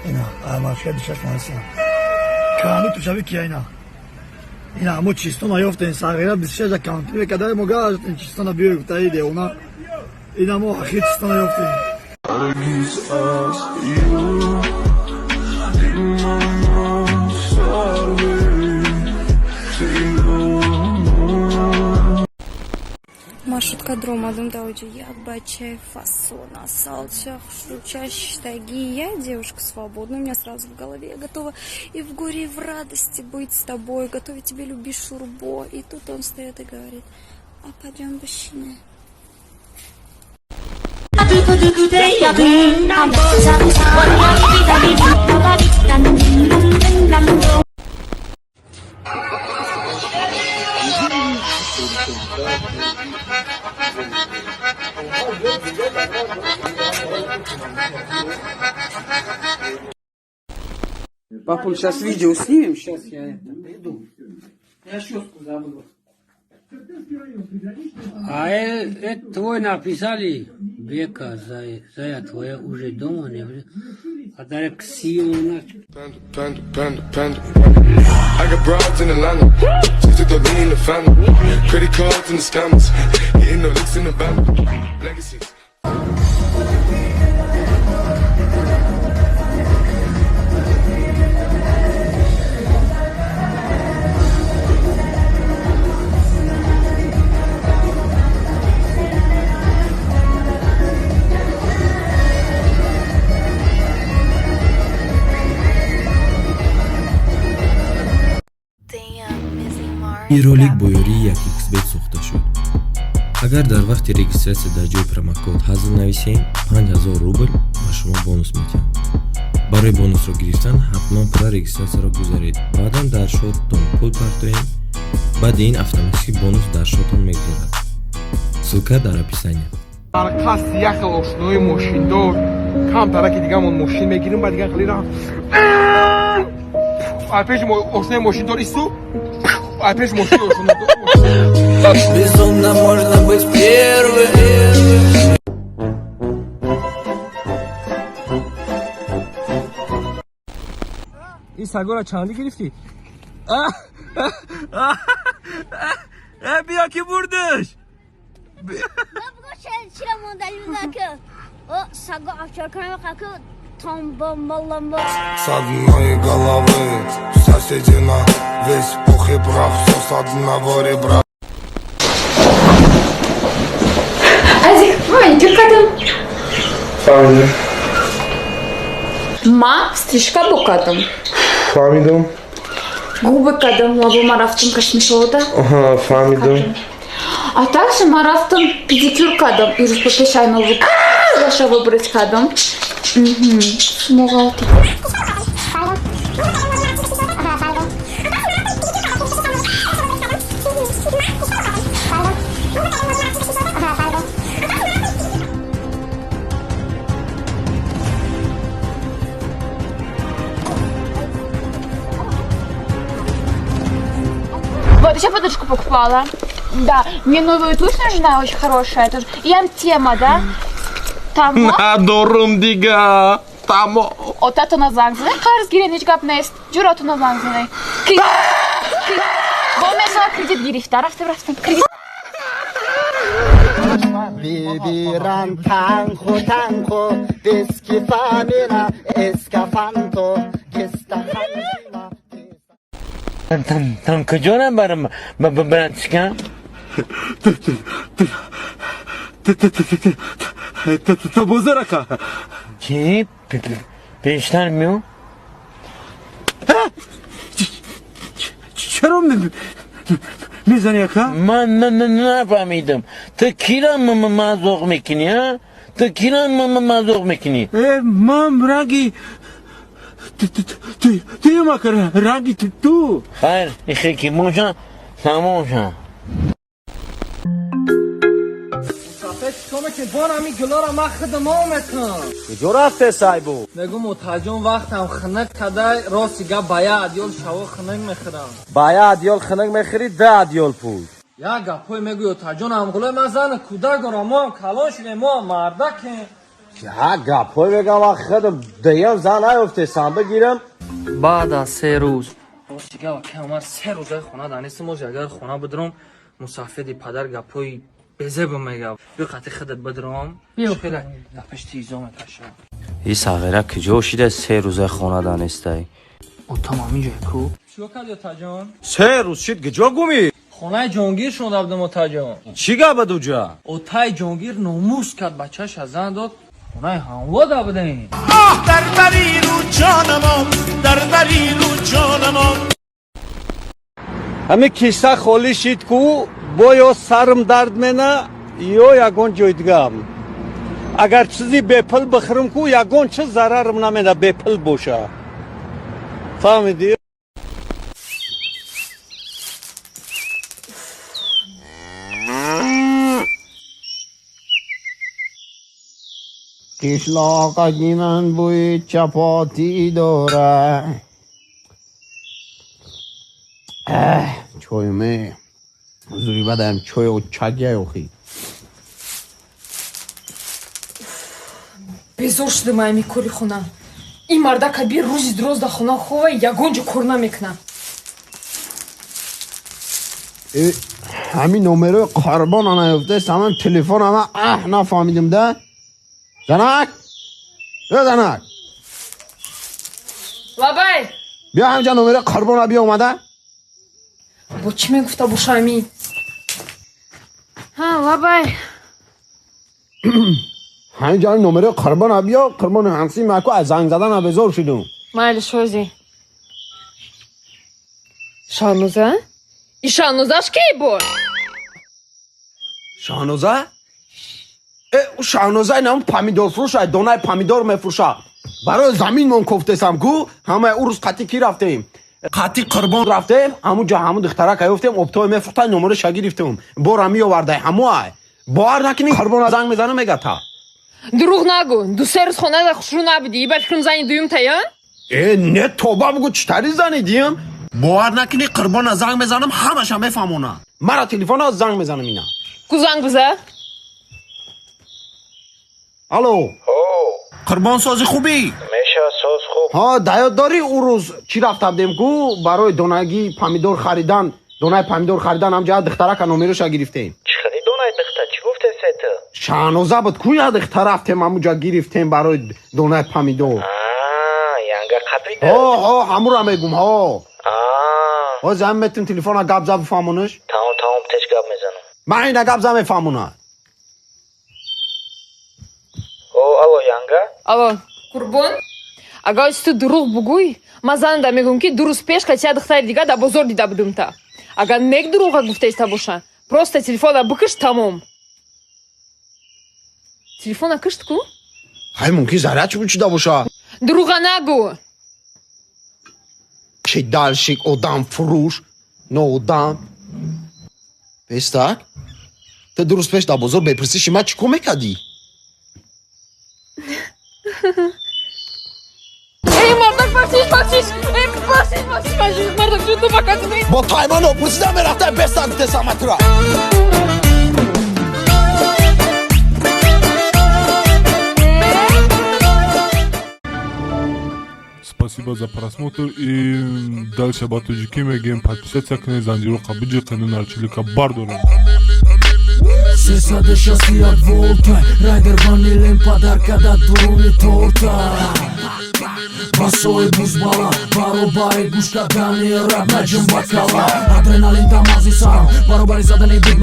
اینا مافیا بیشتر کنسیان کامی تو شبی که اینا همو چیستون ها یافته این ساقیرات بیشتر جا کانتی به کدر مگاه این چیستون ها بیوی گفته ایده اونا اینا همو اخیر چیستون ها یافته Маршрутка дромадым дауди ягба, чай, фасон, салчах, шуча, штаги. Я девушка свободная, у меня сразу в голове. Я готова и в горе, и в радости быть с тобой, готова тебе любить шурбо. И тут он встает и говорит: а пойдем бащине. Папуль, сейчас видео снимем, сейчас я приду. Я щетку забыл. А это твой написали, Бека, Зая твоя уже дома, не уже. А далее Ксиона. I got broads in Atlanta, just took the lean in the family. Credit cards and the scammers, hitting the licks in the van. Legacies. این ролик бо ёрии як xbet сохта шуд. Агар дар вақти регистратсия дар ҷои промокод ҳазл нависем 5000 рубл ба шумо бонус медиҳам. барои бонусро гирифтан ҳатман пурра регистратсияро гузаред. баъдан дар шоттон пул партоем. баъди ин автоматики бонус дар шотон мегузарад. ссилка дар описание. каси яхел ошнои мошиндор камтараки дигамон мошин мегирим ба диган хелира опять ошнои мошиндор исту опять мошин ошнои безумно можно быть первым. این سگا را چندی گرفتی؟ بیا که بردش چرا ماندلی که о сага овчарками как там бомбалamba С одной головы соседи на весь пух и прах, все с одного ребра. Азик, маникюр kadın. Фамилия. Ma стрижка bu kadın. Фамилия. Губы kadın, лабу марафтым кашмишода. Ага, фамилия. А также марафтым педикюр kadın. И распотешай новый. Ваша выбрать kadın. Смогал ты. Вот, еще подушку покупала. Да, мне новую тушь нужна, очень хорошая тоже. Ям тема, да? Tamam. ندارم دیگه. تمام. Otatına zangzine, karız gireniş kapnest. Cürotuna zangzine. Bu mesela kredit girifti. Raftem kredit. Viviran tanko deski famina escafanto gestafantina. Tam kıcana barım ben çıkan. تا بزرگه Ki peşler mi o? چرا میزنی اکا؟ من نفهمیدم. تو کیران مازوق میکنی ها؟ تو کیران مازوق میکنی؟ من رنگی تو ما کر رنگی تو خیر ایخی کی موشن تموشن. شما که بانمی گلارا ما خدمامتون کجا رفته سایبو؟ بگو متاجم وقتم خنک کده راستی گه باید ادیال شوا خنک میخرم باید ادیال خنک میخری 10 ادیال پول. یا گپای میگو تاجون هم گله من زن کودک ما هم کلان شده ما هم مردکیم ها گپای بگم خودم دیم زن نیفته سم بگیرم. بعد از 3 روز راستی گه که عمر 3 روزه خونه دانستم موز اگر خونه بدرم مسافری پدر گپای بزه میگه بیا قطع خودت بدرم بیا خیلی گپش تیزومه تاشا این صغیره کجا شده 3 روزه خونه دانسته؟ او تمامی جای کو چیکار کردی تاجون 3 روز شد کجا گمی؟ خونه جونگیر شده بودم تاجون چی گفت اوجا؟ او تای جونگیر ناموس کرد بچهش از زن داد خونه هموا دا بودیم دردری رو جانم دردری رو جانم همه کیسه خالی شد کو یا سرم درد منه یا یگان جای دیگه اگر چیزی بپل بخرم کو یگان چه ضررم نمینه بپل باشه فهمیدی؟ قشلاقی من بوی چپاتی داره چایمه زوری بدم چای و چگه اوخی безор шудам мекори хона ин марда кабир рӯзи дуроз дар хона хова ягон ҷо кор намекунам همین نمره قربان نیفته سمن تلفن همه نفهمیدم ده زنک زنک лабай بیا همینجا نمره قربان بیا اومده бо чӣ мегуфта боша амин лабай همینجا نمره قربان بیا قربان همسی مکو از زنگ زدن بزار شدم майли шози шануза ин шанузаш ки бор شانوزه؟ او شانوزه نام پامیدور فروش های دونای پامیدور میفروشه برای زمین من کفتسم کو همه او روز قطی کی رفتیم قطی قربان رفتیم همونجا همون دختره که گفتیم ابتای میفروختن نمره شگی رفتیم بارمی آورده همو های باور نکنی قربان زنگ میزنه میگه تا дурӯғ нагӯ ду се рӯз хонада хушрӯ набудӣ ба фикрам зани дуюм тая نه توبه بگو چطوری زنیدیم باور نکنی قربان زنگ میزنم همش هم میفهمونه مرا تلفن از زنگ میزنم اینا ку занг биза الو قربان سازی خوبی میشه ساز خوب ها دیاد داری او روز چی رفته بودیم کو برای دونگی پامیدور خریدن دونای پامیدور خریدن همجا دختره که نمرش گرفتیم چی خیلی دونای دختر چی گفته سیتا؟ شانوزه بود کو یا دختره رفتیم همونجا گرفتیم برای دونای پامیدور ینگه قطعیده ها همون را میگم ها زن میتون تلفن گپ زب فهمونش تمام تش گپ میزنم من این گپ زب میفهمونه алло янга алло курбон агар ту дурӯғ бугӯй ман занада мегӯям ки 2 рӯз пеш кача духтари дига дар бозор дида будум та агар мег дурӯға гуфтаиста боша просто телефона бикиш тамом телефона кишт ку хай мумкин заряч бучида боша дурӯға нагӯ چه دلشیک آدم فروش نه آدم پستک تو درست پیش در بازار بپرسی شما چی کمه کدی؟ ای مردک بخشیش ای بخشیش مردک جون تو بکتی با تایمان پرسیدم میرفته پستک تسامت را Спасибо за просмотр и дальше батуджики мегем подписаться к Незандиру Кабиджи канал Чилика Бардора. Сесаде шаси як волта Райдер ванилен подарка да дуруни торта Басои бузбала Баробари гушка дани рап наҷм бакала Адреналин тамази сарам Баробари задани буд